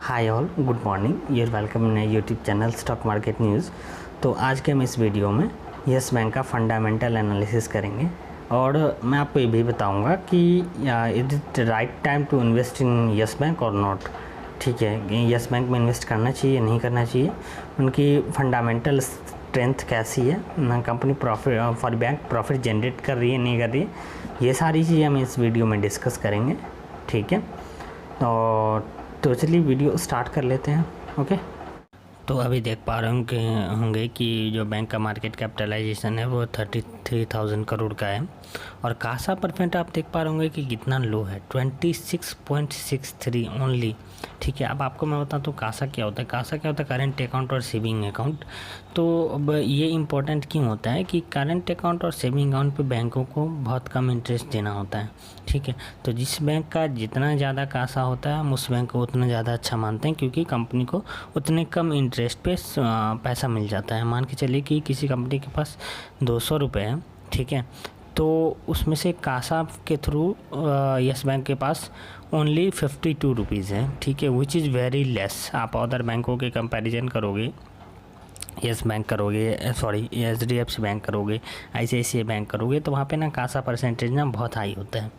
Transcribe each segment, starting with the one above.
Hi all, good morning. Your welcome in YouTube channel stock market news. तो आज के हम इस वीडियो में यस बैंक का फंडामेंटल एनालिसिस करेंगे और मैं आपको ये भी बताऊंगा कि is it right time to invest in Yes Bank और नॉट। ठीक है, यस बैंक में इन्वेस्ट करना चाहिए नहीं करना चाहिए, उनकी फंडामेंटल स्ट्रेंथ कैसी है, company profit for bank profit generate कर रही है नहीं कर रही है, ये सारी चीज़ें हम इस वीडियो में डिस्कस करेंगे। ठीक है, तो चलिए वीडियो स्टार्ट कर लेते हैं। ओके, तो अभी देख पा रहे होंगे कि जो बैंक का मार्केट कैपिटलाइजेशन है वो 33,000 करोड़ का है और कासा परसेंट आप देख पा रहे होंगे कि कितना लो है, 26.63 ओनली। ठीक है, अब आपको मैं बताऊँ तो कासा क्या होता है। कासा क्या होता है? करेंट अकाउंट और सेविंग अकाउंट। तो अब ये इम्पोर्टेंट क्यों होता है कि करेंट अकाउंट और सेविंग अकाउंट पे बैंकों को बहुत कम इंटरेस्ट देना होता है। ठीक है, तो जिस बैंक का जितना ज़्यादा कासा होता है हम उस बैंक को उतना ज़्यादा अच्छा मानते हैं, क्योंकि कंपनी को उतने कम इंटरेस्ट पे पैसा मिल जाता है। मान के चलिए कि किसी कंपनी के पास 200 रुपये है, ठीक है, तो उसमें से कासा के थ्रू यस बैंक के पास ओनली 52 रुपीज़ है। ठीक है, विच इज़ वेरी लेस। आप अदर बैंकों के कंपैरिजन करोगे, यस बैंक करोगे, सॉरी HDFC बैंक करोगे, ICICI बैंक करोगे, तो वहाँ पे ना कासा परसेंटेज ना बहुत हाई होता है।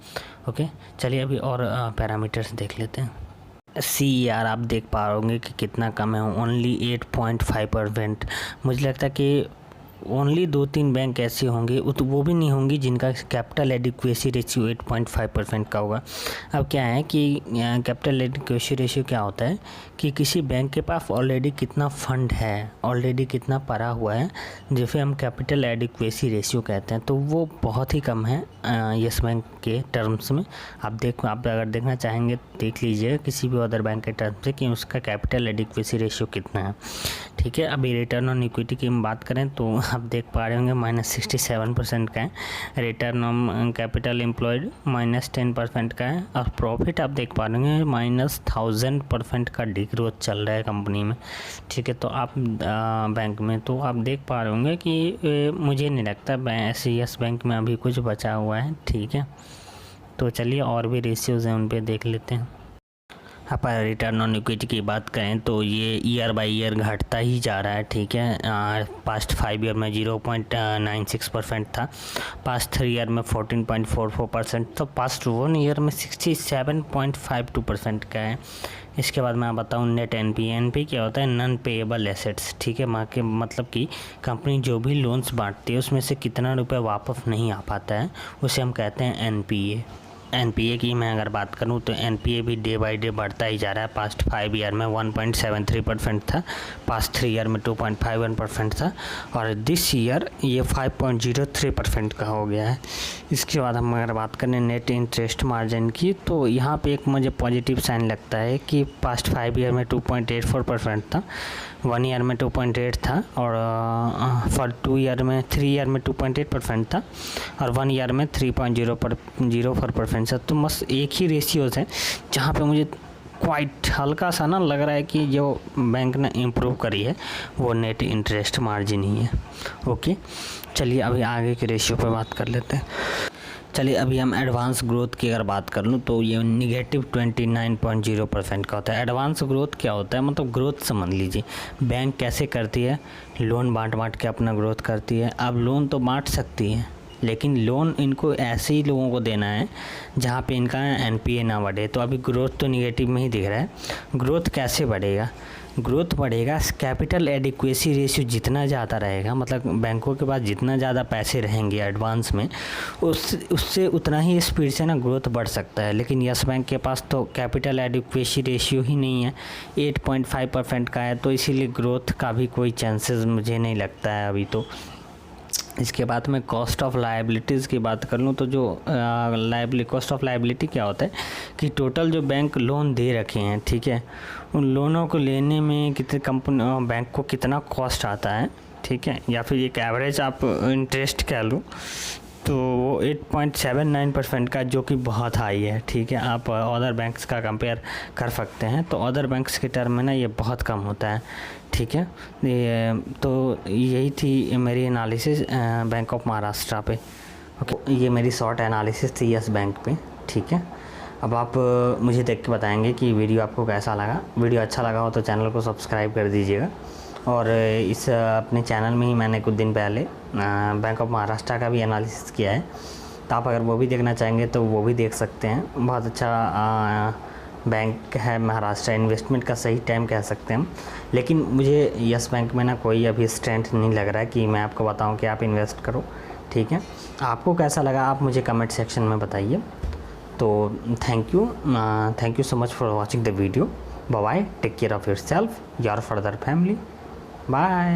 ओके, चलिए अभी और पैरामीटर्स देख लेते हैं। CER आप देख पा रहे होंगे कि कितना कम है, ओनली 8.5%। मुझे लगता है कि ओनली 2-3 बैंक ऐसे होंगे, तो वो भी नहीं होंगी जिनका कैपिटल एडिक्वेसी रेशियो 8.5% का होगा। अब क्या है कि कैपिटल एडिक्वेसी रेशियो क्या होता है कि किसी बैंक के पास ऑलरेडी कितना फंड है, ऑलरेडी कितना पड़ा हुआ है, जिसे हम कैपिटल एडिक्वेसी रेशियो कहते हैं, तो वो बहुत ही कम है यस बैंक के टर्म्स में। आप अगर देखना चाहेंगे देख लीजिए किसी भी अदर बैंक के टर्म्स से कि उसका कैपिटल एडिक्वेसी रेशियो कितना है। ठीक है, अभी रिटर्न ऑन इक्विटी की हम बात करें तो आप देख पा रहे होंगे -67% का है, रिटर्न ऑन कैपिटल एम्प्लॉयड -10% का है, और प्रॉफिट आप देख पा रहे होंगे -1000% का डिग्रोथ चल रहा है कंपनी में। ठीक है, तो आप बैंक में तो आप देख पा रहे होंगे कि मुझे नहीं लगता यस बैंक में अभी कुछ बचा हुआ है। ठीक है, तो चलिए और भी रेशियोज़ हैं उन पर देख लेते हैं। आप रिटर्न ऑन इक्विटी की बात करें तो ये ईयर बाय ईयर घटता ही जा रहा है। ठीक है, पास्ट 5 ईयर में 0.96% था, पास्ट 3 ईयर में 14.44%, तो पास्ट 1 ईयर में 67.52% का है। इसके बाद मैं बताऊँ नेट NPA क्या होता है, नॉन पेएबल एसेट्स। ठीक है, मतलब कि कंपनी जो भी लोन्स बांटती है उसमें से कितना रुपये वापस नहीं आ पाता है, उसे हम कहते हैं NPA की मैं अगर बात करूं तो NPA भी डे बाय डे बढ़ता ही जा रहा है। पास्ट 5 ईयर में 1.73% था, पास्ट 3 ईयर में 2.51% था, और दिस ईयर ये 5.03% का हो गया है। इसके बाद हम अगर बात करें नेट इंटरेस्ट मार्जिन की, तो यहाँ पे एक मुझे पॉजिटिव साइन लगता है कि पास्ट 5 ईयर में 2.84% था, 1 ईयर में 2.8 था, और फॉर 3 ईयर में 2.8% था, और 1 ईयर में 3.04% था। तो बस एक ही रेशियोज़ है जहाँ पे मुझे क्वाइट हल्का सा ना लग रहा है कि जो बैंक ने इम्प्रूव करी है वो नेट इंटरेस्ट मार्जिन ही है। ओके, चलिए अभी आगे के रेशियो पे बात कर लेते हैं। चलिए अभी हम एडवांस ग्रोथ की अगर बात कर लूँ तो ये -29.0% का होता है। एडवांस ग्रोथ क्या होता है, मतलब ग्रोथ समझ लीजिए बैंक कैसे करती है, लोन बांट के अपना ग्रोथ करती है। अब लोन तो बांट सकती है, लेकिन लोन इनको ऐसे ही लोगों को देना है जहाँ पे इनका NPA ना बढ़े। तो अभी ग्रोथ तो निगेटिव में ही दिख रहा है। ग्रोथ कैसे बढ़ेगा? ग्रोथ बढ़ेगा, कैपिटल एडिक्वेसी रेशियो जितना ज़्यादा रहेगा, मतलब बैंकों के पास जितना ज़्यादा पैसे रहेंगे एडवांस में, उससे उतना ही स्पीड से ना ग्रोथ बढ़ सकता है। लेकिन यस बैंक के पास तो कैपिटल एडिक्वेसी रेशियो ही नहीं है, 8.5% का है, तो इसीलिए ग्रोथ का भी कोई चांसेस मुझे नहीं लगता है अभी तो। इसके बाद में कॉस्ट ऑफ लायबिलिटीज़ की बात कर लूँ तो जो कॉस्ट ऑफ लायबिलिटी क्या होता है कि टोटल जो बैंक लोन दे रखे हैं, ठीक है, उन लोनों को लेने में कितने बैंक को कितना कॉस्ट आता है, ठीक है, या फिर एक एवरेज आप इंटरेस्ट कह लो, तो वो 8.79% का, जो कि बहुत हाई है। ठीक है, आप अदर बैंक्स का कंपेयर कर सकते हैं, तो अदर बैंक्स के टर्म में ना ये बहुत कम होता है। ठीक है, तो यही थी मेरी एनालिसिस बैंक ऑफ महाराष्ट्र पे। ओके, ये मेरी शॉर्ट एनालिसिस थी यस बैंक पे। ठीक है, अब आप मुझे देख के बताएंगे कि वीडियो आपको कैसा लगा। वीडियो अच्छा लगा हो तो चैनल को सब्सक्राइब कर दीजिएगा। और इस अपने चैनल में ही मैंने कुछ दिन पहले बैंक ऑफ महाराष्ट्र का भी एनालिसिस किया है, तो आप अगर वो भी देखना चाहेंगे तो वो भी देख सकते हैं। बहुत अच्छा बैंक है महाराष्ट्र, इन्वेस्टमेंट का सही टाइम कह सकते हैं हम। लेकिन मुझे यस बैंक में ना कोई अभी स्ट्रेंथ नहीं लग रहा है कि मैं आपको बताऊं कि आप इन्वेस्ट करो। ठीक है, आपको कैसा लगा आप मुझे कमेंट सेक्शन में बताइए। तो thank you so much for watching the video. Bye bye, take care of yourself, your further family. Bye.